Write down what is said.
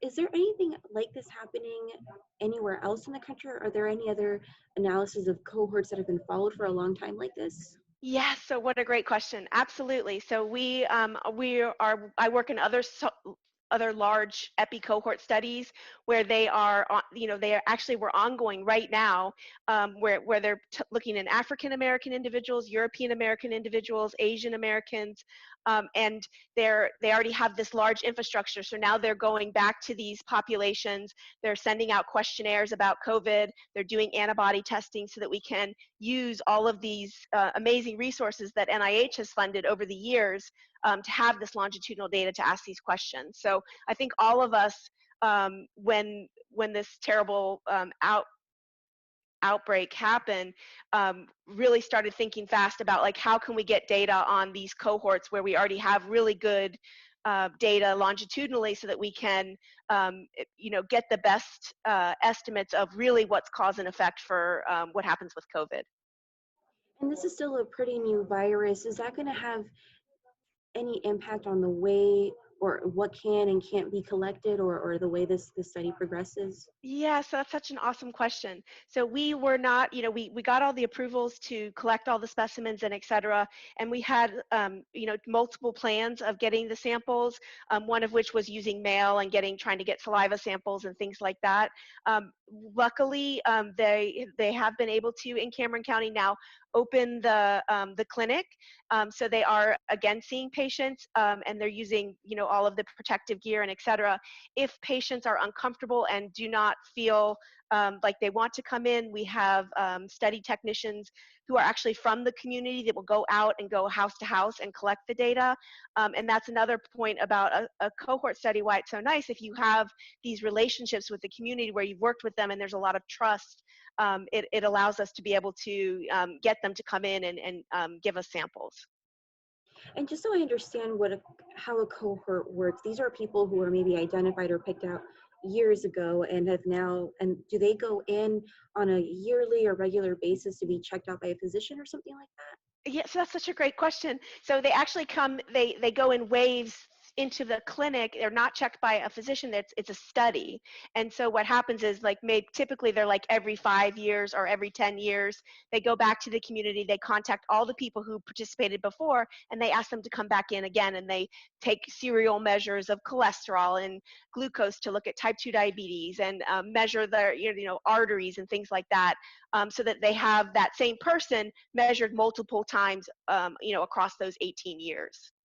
is there anything like this happening anywhere else in the country? Or are there any other analysis of cohorts that have been followed for a long time like this? Yes, so what a great question. Absolutely. So I work in other large epi cohort studies where they are, they are actually we're ongoing right now, where they're looking in African American individuals, European American individuals, Asian Americans, and they already have this large infrastructure. So now they're going back to these populations. They're sending out questionnaires about COVID. They're doing antibody testing so that we can use all of these amazing resources that NIH has funded over the years to have this longitudinal data to ask these questions. So I think all of us, when this terrible outbreak happened, really started thinking fast about like how can we get data on these cohorts where we already have really good data longitudinally so that we can get the best estimates of really what's cause and effect for what happens with COVID. And this is still a pretty new virus. Is that going to have any impact on the way or what can and can't be collected, or the way this study progresses? Yeah, so that's such an awesome question. So we were not, we got all the approvals to collect all the specimens and et cetera, and we had, multiple plans of getting the samples, one of which was using mail and trying to get saliva samples and things like that. Luckily, they have been able to, in Cameron County now, open the clinic. So they are again seeing patients, and they're using, all of the protective gear and et cetera. If patients are uncomfortable and do not feel like they want to come in, we have study technicians who are actually from the community that will go out and go house to house and collect the data. And that's another point about a cohort study, why it's so nice. If you have these relationships with the community where you've worked with them and there's a lot of trust, it allows us to be able to get them to come in and give us samples. And just so I understand how a cohort works, these are people who are maybe identified or picked out years ago and have now, and do they go in on a yearly or regular basis to be checked out by a physician or something like that? Yes, that's such a great question. So they actually they go in waves into the clinic. They're not checked by a physician. It's a study. And so what happens is like typically they're like every 5 years or every 10 years, they go back to the community, they contact all the people who participated before, and they ask them to come back in again, and they take serial measures of cholesterol and glucose to look at type 2 diabetes and measure their, arteries and things like that, so that they have that same person measured multiple times, across those 18 years.